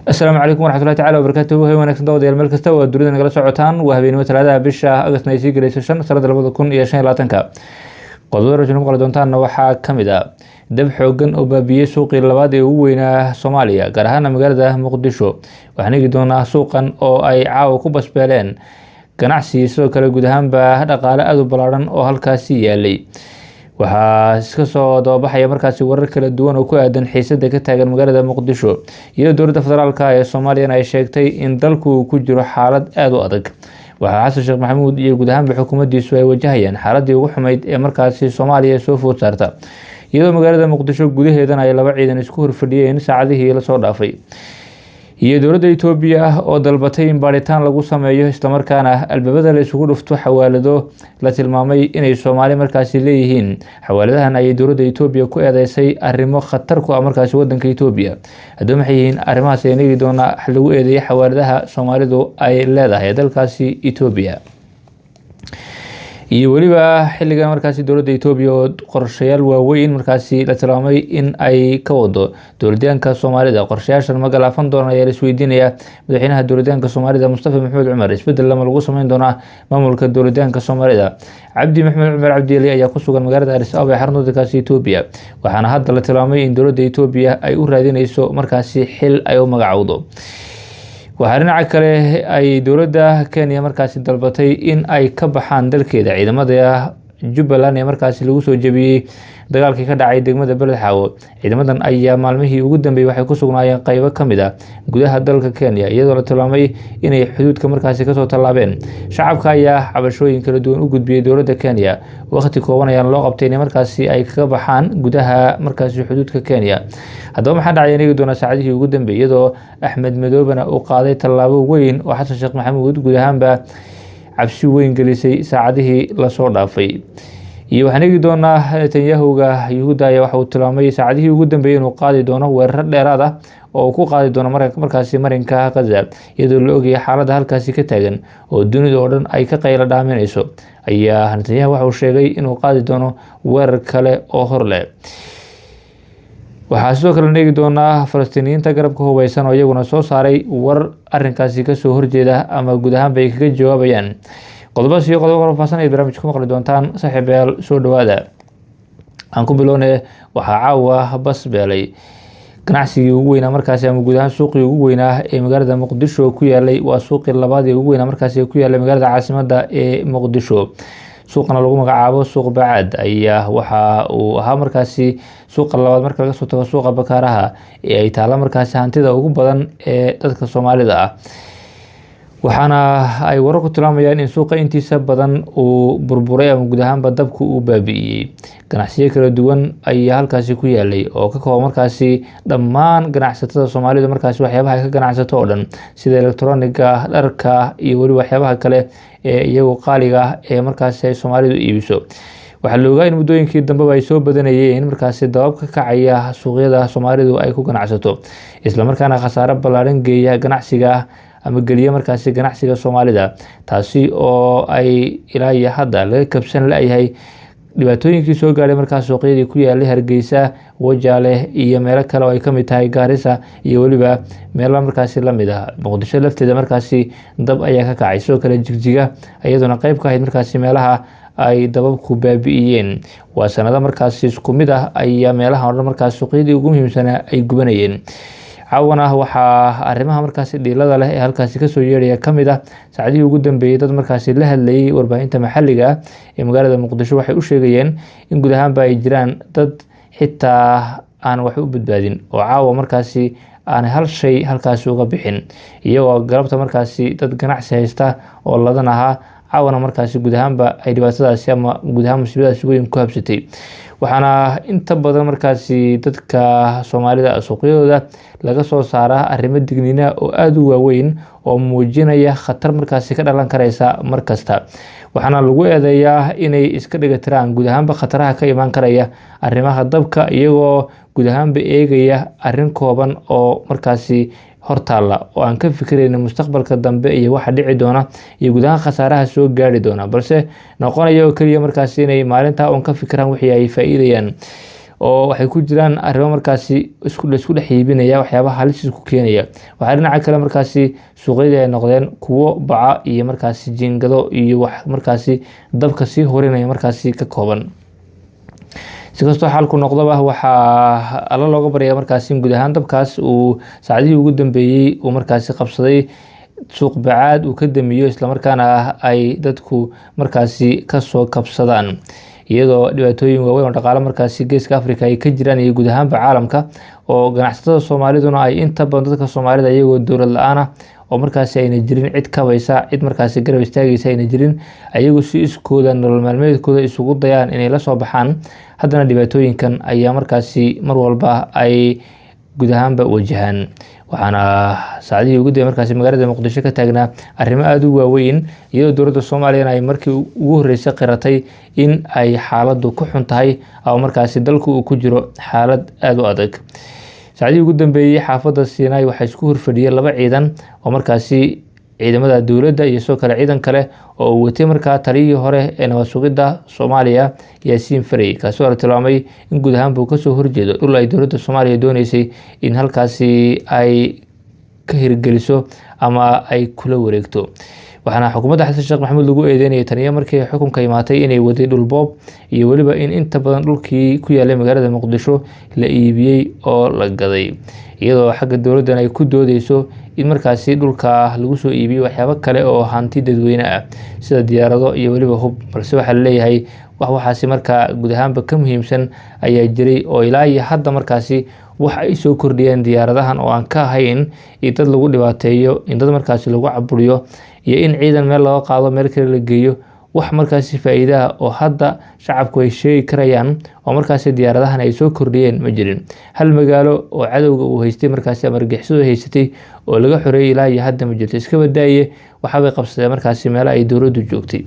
السلام عليكم ورحمة الله تعالى وبركاته. هي wanaagsan dawada meel kasta oo dunida nagala socotaan waa habeenimo talaada bisha August ay sii galayso 5 sanad 2025 qodobada rajin qala doontaana waxaa kamid ah dab xoogan oo baabiyay suuqii labaad ee ugu weynaa Soomaaliya gaar ahaan magaalada Muqdisho waxaan eegi doonaa suuqan oo ay caawa ku basbeeleen ganacsi sidoo kale guud ahaanba dhaqaale aad u balaaran oo halkaasi yaalay waxaa iska soo doobaxaya markaasi warar kala duwan oo ku aadan xiisada ka taagan magaalada Muqdisho iyo dowladda federaalka ee Soomaaliya ay sheegtay in dalku ku jiro xaalad aad u adag waxaa Xasan Sheekh Maxamuud iyo guud ahaanba xukuumaddiisu ay wajahayaan xaaladii ugu xumeyd ee markaasi Soomaaliya soo food saarta iyadoo magaalada Muqdisho gudaheedana ay laba ciidan isku horfadhiyeen saacadihii la soo dhaafay iyo dowladda Itoobiya oo dalbatay in baaritaan lagu sameeyo isla markaana albaabada la isugu dhufto xawaalado la tilmaamay inay Soomaali markaasi leeyihiin xawaaladahan ay dowladda Itoobiya ku eedeysay arrimo khatar ku ah markaasi wadanka Itoobiya haddii maxay yihiin arrimahaas ay nigi doona lagu eedeeyay xawaaladaha Soomaalidu ay leedahay dalkaasi Itoobiya iyo waliba xilligan markaasi dowladda Itoobiya oo qorshayaal waaweyn markaasi la tilmaamay in ay ka wado dowladda Soomaalida qorshayaashan magalaafan doona ayaa la isweydiinaya madaxweynaha dowladda Soomaalida Mustafa Maxamed Cumar isbedel lama lagu sameyn doona maamulka dowladda Soomaalida Cabdi Maxamed Cumar Cabdi ayaa ku sugan magaalada Addis Ababa ee xarunta dalkaasi Itoobiya waxaana hadda la tilmaamay in dowladda Itoobiya ay u raadinayso markaasi xil ay u magacawdo waxaa dhinaca kale ay dowladda Kenya markaasi dalbatay in ay ka baxaan dalkeeda ciidamada Jubbaland ee markaasi lagu soo jabiyay dagaalkii ka dhacay degmada Beledxaawo ciidamadan ayaa maalmihii ugu dambeeyay waxay ku sugnaayeen qaybo kamid ah gudaha dalka Kenya iyadoo la tilmaamay inay xuduudka markaasi ka soo tallaabeen shacabka ayaa cabashooyin kala duwan u gudbiyay dowladda Kenya waqti kooban ayaa loo qabtay in markaasi ay ka baxaan gudaha markaasi xuduudka Kenya haddaba maxaa dhacay inay doona saacadihii ugu dambeeyay iyadoo Axmed Madoobana uu qaaday tallaabo weyn oo Xasan Sheekh Maxamuud guud ahaanba cabsi weyn gelisay saacadihii la soo dhaafay iyo waxaan eegi doonaa Netanyahu-ga Yuhuudda ayaa waxa uu tilmaamay saacadihii ugu dambeeyay inuu qaadi doono weerar dheeraad ah oo ku qaadi doono markaasi marinka Gaza iyadoo la ogyahay xaaladda halkaasi ka taagan oo dunida oo dhan ay ka qaylo dhaaminayso ayaa Netanyahu waxa uu sheegay inuu qaadi doono weerar kale oo hor leh waxaa sidoo kale eegi doonaa Falastiiniyiinta garabka hubeysan oo iyaguna soo saaray war arrinkaasi ka soo horjeeda ama guud ahaan bay kaga jawaabayaan qodobadaas iyo qodobo faahfaahsan ay barnaamijka maqli doontaan saaxiibayaal soo dhawaada aan ku bilownay waxaa caawa basbeelay ganacsigii ugu weynaa markaasi ama guud ahaan suuqii ugu weynaa ee magaalada Muqdisho ku yaalay waa suuqii labaad ee ugu weynaa markaasi ku yaalay magaalada caasimadda ee Muqdisho suuqana lagu magacaabo suuq Bacaad ayaa waxa uu ahaa markaasi suuqa labaad marka laga soo tago suuqa Bakaaraha ee ay taala markaasi hantida ugu badan ee dadka Soomaalida ah waxaana ay warar ku tilmaamayaan in suuqa intiisa badan uu burburay ama guud ahaanba dabku uu baabi'iyay ganacsiyo kala duwan ayaa halkaasi ku yaalay oo ka kooban markaasi dhammaan ganacsatada Soomaalida markaasi waxyaabaha ay ka ganacsato oo dhan sida elektarooniga dharka iyo wali waxyaabaha kale ee iyagu qaaliga ee markaasi ay Soomaalidu iibiso waxaa la ogaa in muddooyinkii dambe ay soo badanayeen markaasi dabab ka kacaya suuqyada Soomaalidu ay ku ganacsato isla markaana khasaare ballaaran geeya ganacsiga ama galiya markaasi ganacsiga Soomaalida taasi oo ay ilaa iyo hadda laga kabsan laayahay dhibaatooyinkii soo gaaray markaas suuqyadii ku yaalay Hargeysa Wajaale iyo meelo kale oo ay kamid tahay Gaarisa iyo waliba meelo markaasi la mid ah Muqdisho lafteeda markaasi dab ayaa ka kacay soo kale Jigjiga iyadoo qayb ka ahayd markaasi meelaha ay dababku baabi'iyeen waa sanado markaasi isku mid ah ayaa meelaha oo markaas suuqyadii ugu muhiimsan ay gubanayeen caawana waxaa arrimaha markaasi dhiilada leh ee halkaasi ka soo yeedhaya kamid ah saacadihii ugu dambeeyay dad markaasi la hadlayay warbaahinta maxalliga ah ee magaalada Muqdisho waxay u sheegayeen in guud ahaanba ay jiraan dad xitaa aan wax u badbaadin oo caawa markaasi aan hal shay halkaasi uga bixin iyagoo galabta markaasi dad ganacsi haysta oo ladan ahaa caawana markaasi guud ahaanba ay dhibaatadaasi ama guud ahaan musiibadaasi weyn ku habsatay waxaana inta badan markaasi dadka Soomaalida suuqyadooda laga soo saaraa arrimo digniina oo aad u waaweyn oo muujinaya khatar markaasi ka dhalan karaysa markasta waxaana lagu eedeeyaa inay iska dhigatiraan guud ahaanba khataraha ka iman karaya arrimaha dabka iyagoo guud ahaanba eegaya arrin kooban oo markaasi hortaala oo aan ka fikirayna mustaqbalka dambe iyo waxa dhici doona iyo guud ahaan khasaaraha soo gaari doona balse noqonaya oo kaliya markaasi inay maalinta ka fikiraan wixii ay faa'iidayaan oo waxay ku jiraan arrimo markaasi isku dhex iibinaya waxyaabaha halis ku keenaya. waxaa dhinaca kale markaasi suuqyada ay noqdeen kuwo baca iyo markaasi jiingado iyo wax markaasi dabka sii horinaya markaasi ka kooban. si kastoo xaalku noqdaba waxaa alla looga baryaa markaasi guud ahaan dabkaas uu saacadihii ugu dambeeyey uu markaasi qabsaday suuq bacaad uu ka damiyo islamarkaana ay dadku markaasi kasoo kabsadaan, iyadoo dhibaatooyin waaweyn oo dhaqaale markaasi geeska Afrika ay ka jiraan iyo guud ahaanba caalamka, oo ganacsatada Soomaaliduna ay inta badan dadka Soomaalida iyagoo dowlad la-aan ah oo markaasi ayna jirin cid kabaysa, cid markaasi garab istaagaysa ayna jirin, ayagu si iskooda nolol maalmeedkooda isugu dayaan inay la soo baxaan. haddana dhibaatooyinkan ayaa markaasi mar walba ay guud ahaanba wajahaan. waxaana saacadihii ugu dambeeyay markaasi magaalada Muqdisho ka taagnaa arrimo aad u waaweyn, iyadoo dowladda Soomaaliya ay markii ugu horeysay qiratay in ay xaaladdu ku xun tahay oo markaasi dalku uu ku jiro xaalad aad u adag. saacadihii ugu dambeeyay xaafadda Siinay waxay isku horfadhiyeen laba ciidan oo markaasi ciidamada dowladda iyo soo kale ciidan kale oo uu watay markaa taliyihii hore ee nabad sugidda Soomaaliya Yaasiin Farey, kaasoo la tilmaamay in guud ahaan uu kasoo horjeedo dhul ay dowladda Soomaaliya dooneysay in halkaasi ay ka hirgeliso ama ay kula wareegto. waxaana xukuumadda Xasan Sheekh Maxamuud lagu eedeynayay taniyo markii xukunka imaatay inay waday dhul boob iyo waliba in inta badan dhulkii ku yaalay magaalada Muqdisho la iibiyey oo la gaday, iyadoo xagga dowladdan ay ku doodeyso in markaasi dhulka lagu soo iibiyey waxyaabo kale oo hanti dadweyne ah sida diyaarado iyo waliba hub, balse waxaa la leeyahay waxaasi markaa guud ahaanba ka muhiimsan ayaa jiray oo ilaa iyo hadda markaasi wax ay soo kordhiyeen diyaaradahan oo aan ka ahayn in dad lagu dhibaateeyo, in dad markaasi lagu caburiyo iyo in ciidan meel laga qaado meel kale la geeyo. wax markaasi faa'iido ah oo hadda shacabku ay sheegi karayaan oo markaasi diyaaradahan ay soo kordhiyeen ma jirin. hal magaalo oo cadowga uu haystay markaasi ama argagixisadu haysatay oo laga xoreeyay ilaa iyo hadda ma jirto, iska badaaye waxaabay qabsadeen markaasi meel ay dowladdu joogtay.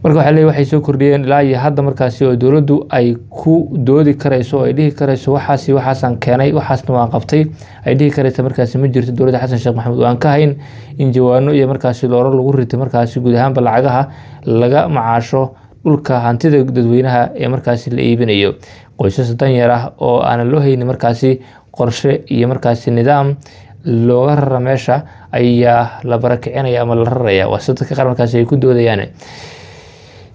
marka waxaa leeyahay waxay soo kordhiyeen ilaa iyo hadda markaasi oo dowladdu ay ku doodi karayso oo ay dhihi karayso waxaasaan keenay, waxaasna waan qabtay, ay dhihi karayso markaasi ma jirto dowladda Xasan Sheekh Maxamuud oo aan ka hayn in jawaano iyo markaasi looro lagu ritay markaasi guud ahaanba lacagaha laga macaasho dhulka hantida dadweynaha ee markaasi la iibinayo. qoysas danyar ah oo aan loo haynin markaasi qorshe iyo markaasi nidaam looga rara meesha ayaa la barakicinaya ama la raraya, waa sida dadka qaar markaasi ay ku doodayaan.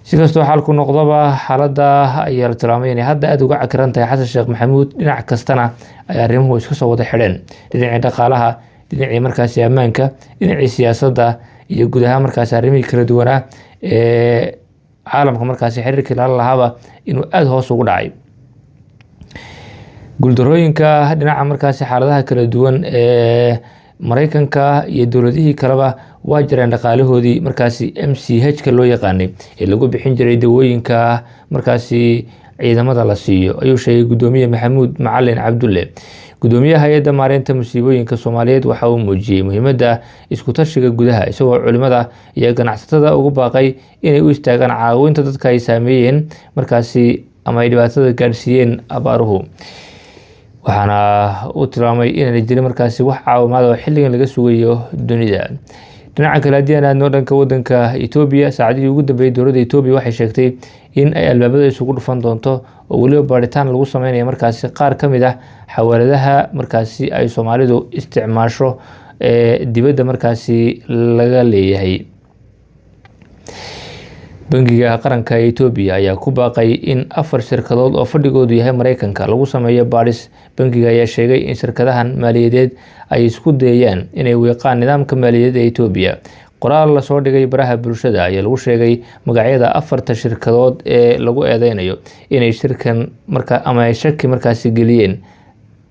si kastoo xaalku noqdaba xaaladda ayaa la tilmaamay inay hadda aad uga cakiran tahay Xasan Sheekh Maxamuud, dhinac kastana ay arrimuhu iska soo wada xidheen, dhinacii dhaqaalaha, dhinacii markaasi ammaanka, dhinacii siyaasadda iyo guud ahaan markaasi arrimihii kala duwanaa ee caalamka markaasi xiriirkii lala lahaaba inuu aad hoos ugu dhacay. guuldarooyinka dhinaca markaasi xaaladaha kala duwan ee Mareykanka iyo dowladihii kaleba waa jireen dhaqaalahoodii markaasi MCH-ka loo yaqaanay ee lagu bixin jiray dawooyinka markaasi ciidamada la siiyo, ayuu sheegay gudoomiye Maxamuud Macalin Cabdulle. gudoomiyaha hay'adda maareynta musiibooyinka Soomaaliyeed waxa uu muujiyay muhiimadda isku tashiga gudaha, isagoo culimada iyo ganacsatada ugu baaqay inay u istaagaan caawinta dadka ay saameeyeen markaasi ama ay dhibaatada gaarsiiyeen abaaruhu. waxaana uu tilmaamay inay jirin markaasi wax caawimaad oo xilligan laga sugayo dunida. dhinaca kale haddii aan aadno dhanka wadanka Itoobiya, saacadihii ugu dambeeyay dowladda Itoobiya waxay sheegtay in ay albaabada isugu dhufan doonto oo waliba baaritaan lagu sameynayo markaasi qaar ka mid ah xawaaladaha markaasi ay Soomaalidu isticmaasho ee dibadda markaasi laga leeyahay. bangiga qaranka Itoobiya ayaa ku baaqay in 4 shirkadood oo fadhigoodu yahay Mareykanka lagu sameeyo baadhis. bangiga ayaa sheegay in shirkadahan maaliyadeed ay isku dayayaan inay weeqaan nidaamka maaliyadeed ee Itoobiya. qoraal la soo dhigay baraha bulshada ayaa lagu sheegay magacyada 4 shirkadood ee lagu eedeynayo inay shirkan ama shaki markaasi geliyeen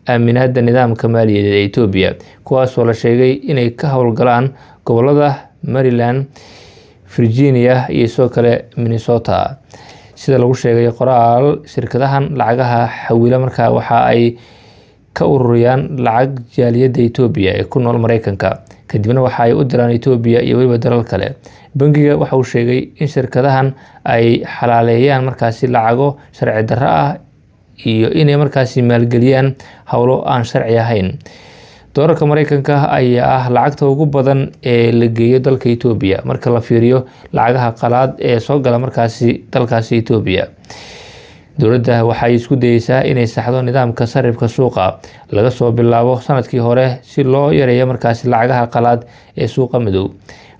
aaminaadda nidaamka maaliyadeed ee Itoobiya, kuwaasoo la sheegay inay ka howlgalaan gobolada Maryland, Virginia iyo soo kale Minnesota. sida lagu sheegay qoraal, shirkadahan lacagaha xawila markaa waxa ay ka ururiyaan lacag jaaliyadda Itoobiya ee ku nool Mareykanka, kadibna waxa ay u diraan Itoobiya iyo waliba dalal kale. bangiga waxa uu sheegay in shirkadahan ay xalaaleeyaan markaasi lacago sharci darro ah iyo inay markaasi maalgeliyaan howlo aan sharci ahayn. doolarka Mareykanka ayaa ah lacagta ugu badan ee la geeyo dalka Itoobiya marka la fiiriyo lacagaha qalaad ee soo gala markaasi dalkaasi Itoobiya. dowladda waxay isku dayeysaa inay saxdo nidaamka sarifka suuqa laga soo bilaabo sanadkii hore si loo yareeyo markaasi lacagaha qalaad ee suuqa madow.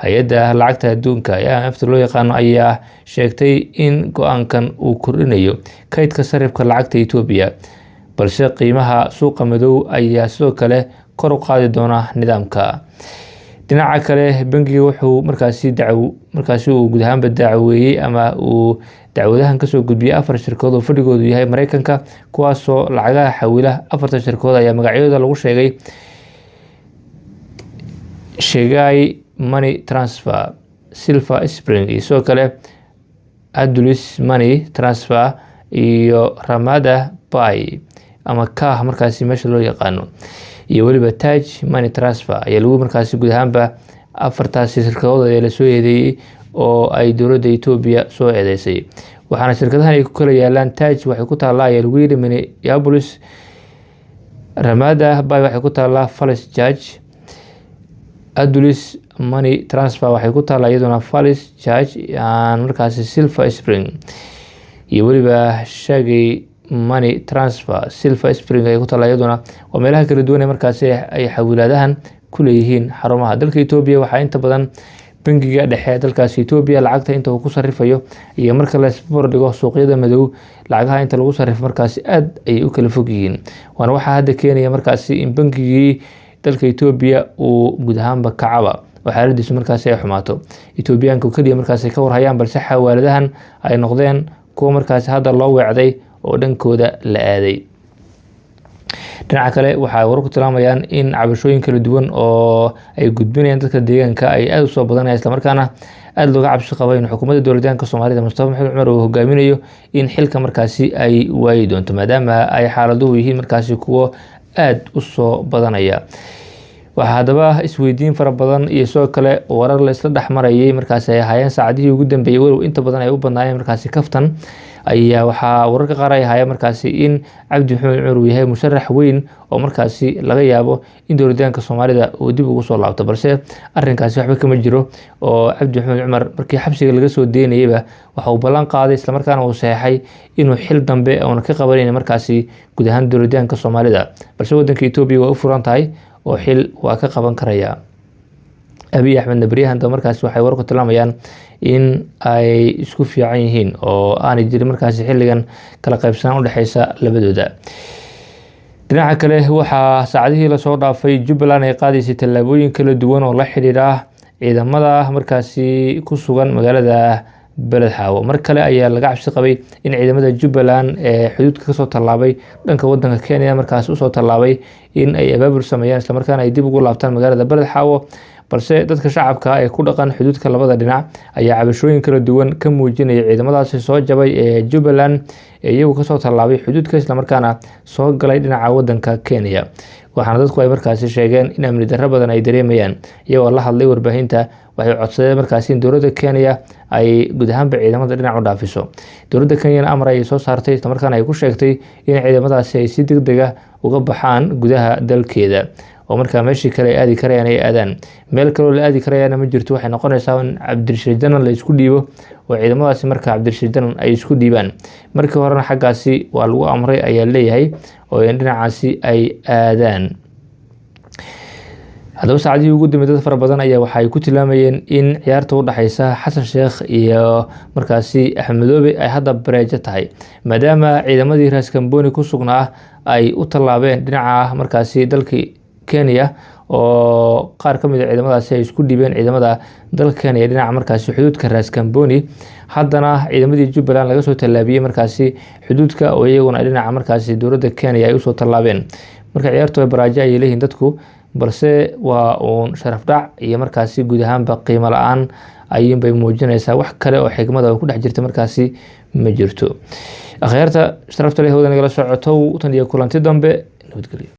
hay-adda lacagta adduunka ee IMF loo yaqaano ayaa sheegtay in go-aankan uu kordhinayo kaydka sarifka lacagta Itoobiya, balse qiimaha suuqa madow ayaa sidoo kale kor u qaadi doona nidaamka. dhinaca kale, bangiga wuxuu markaasi uu guud ahaanba dacweeyey ama uu dacwadahan kasoo gudbiyay 4 shirkadood oo fadhigoodu yahay Mareykanka, kuwaasoo lacagaha xawila. 4 shirkadood ayaa magacyadooda lagu sheegay Shegai Money Transfer, Silver Spring, iyo sidoo kale Adulis Money Transfer iyo Ramada Pi ama Kah markaasi meesha loo yaqaano, iyo waliba Taj Money Transfer ayaa lagu markaasi guud ahaanba 4 shirkadood ee la soo eedeeyay oo ay dowladda Itoobiya soo eedeysay. waxaana shirkadahan ay ku kala yaalaan Taj waxay ku taallaa ayaa lagu yiri Minneapolis, Ramada Pi waxay ku taallaa Falls Church, Adulis Money Transfer waxay ku taallaa iyaduna Falls Church markaasi Silver Spring, iyo waliba Shegai Money Transfer Silver Spring ay ku taallaa iyaduna. waa meelaha kala duwan ee markaasi ay xawilaadahan ku leeyihiin xarumaha dalka Itoobiya. waxaa inta badan bangiga dhexe dalkaasi Itoobiya lacagta inta uu ku sarifayo iyo marka la isbarbardhigo suuqyada madow, lacagaha inta lagu sarifo markaasi aad ay u kala fog yihiin. waana waxa hadda keenaya markaasi in bangigii dalka Itoobiya uu guud ahaanba kacaba oo xaaladiisu markaasi ay xumaato. Itoobiyaanku kaliya markaasi ka warhayaan, balse xawaaladahan ay noqdeen kuwa markaasi hadda loo weecday oo dhankooda la aaday. dhinaca kale, waxay wararku tilmaamayaan in cabashooyin kala duwan oo ay gudbinayaan dadka deegaanka ay aad u soo badanayaan, isla markaana aad looga cabsi qabo in xukuumadda dowladda Soomaalida Mustafa Maxamed Cumar uu hogaaminayo in xilka markaasi ay waayi doonto, maadaama ay xaaladuhu yihiin markaasi kuwo aad u soo badanaya. waxaa haddaba isweydiin fara badan iyo sidoo kale warar la isla dhexmarayay markaasi ay ahaayeen saacadihii ugu dambeeyay, walow inta badan ay u badnaayeen markaasi kaftan, ayaa waxaa wararka qaar ay ahaayeen markaasi in Cabdi Maxamed Cumar uu yahay musharax weyn oo markaasi laga yaabo in dowladda Soomaalida uu dib ugu soo laabto, balse arrinkaasi waxba kama jiro. oo Cabdi Maxamed Cumar markii xabsiga laga soo deynayba waxa uu ballan qaaday isla markaana uu saxay inuu xil dambe oo ka qabanayna markaasi guud ahaan dowladda Soomaalida, balse wadanka Itoobiya waa u furan tahay oo xil waa ka qaban karaya. Abiy Ahmed Nabriyahan markaasi waxay wararku tilmaamayaan in ay isku fiican yihiin oo aanay jirin markaasi xilligan kala qaybsanaan u dhaxaysa labadooda. dhinaca kale, waxaa saacadihii la soo dhaafay Jubbaland ay qaadaysay tallaabooyin kala duwan oo la xiriira ciidamada markaasi ku sugan magaalada Beledxaawo. mar kale ayaa laga cabsi qabay in ciidamada Jubbaland ee xuduudka ka soo tallaabay dhanka wadanka Kenya markaasi u soo tallaabay in ay abaabul sameeyaan, isla markaana ay dib ugu laabtaan magaalada Beledxaawo, balse dadka shacabka ee ku dhaqan xuduudka labada dhinac ayaa cabashooyin kala duwan ka muujinaya ciidamadaasi soo jabay ee Jubbaland ee iyagu ka soo tallaabay xuduudka, isla markaana soo galay dhinaca wadanka Kenya. waxaana dadku ay markaasi sheegeen in amni darro badan ay dareemayaan. iyagoo la hadlay warbaahinta, waxay codsadeen markaasi in dowladda Kenya ay guud ahaanba ciidamada dhinac u dhaafiso. dowladda Kenya amar ay soo saartay, isla markaana ay ku sheegtay in ciidamadaasi ay si degdeg ah uga baxaan gudaha dalkeeda, oo markaa meeshii kale ay aadi karayaan ay aadaan. meel kaloo la aadi karayaana ma jirto. waxay noqonaysaa in Cabdirashiid Janan la isku dhiibo oo ciidamadaasi markaa Cabdirashiid Janan ay isku dhiibaan. markii horena xaggaasi waa lagu amray ayaa leeyahay oo in dhinacaasi ay aadaan. haddaba saacadihii ugu dambeeyay dad fara badan ayaa waxay ku tilmaamayeen in ciyaarta u dhaxaysa Xasan Sheekh iyo markaasi Axmedoobe ay hadda bareejo tahay, maadaama ciidamadii Raas Kamboni ku sugnaa ay u tallaabeen dhinaca markaasi dalka Kenya, oo qaar ka mid ah ciidamadaasi ay isku dhiibeen ciidamada dalka Kenya dhinaca markaasi xuduudka Raas Kamboni. haddana ciidamadii Jubbaland laga soo tallaabiyay markaasi xuduudka oo iyaguna dhinaca markaasi dowladda Kenya ay u soo tallaabeen. marka ciyaartu ay baraajo ay leeyihiin dadku, balse waa uun sharaf dhac iyo markaasi guud ahaanba qiimo la-aan ayuun bay muujinaysaa. wax kale oo xigmada oo ku dhex jirta markaasi ma jirto. akhyaarta sharafta leh hawada nagala socoto tan iyo kulanti dambe, nabadgelyo.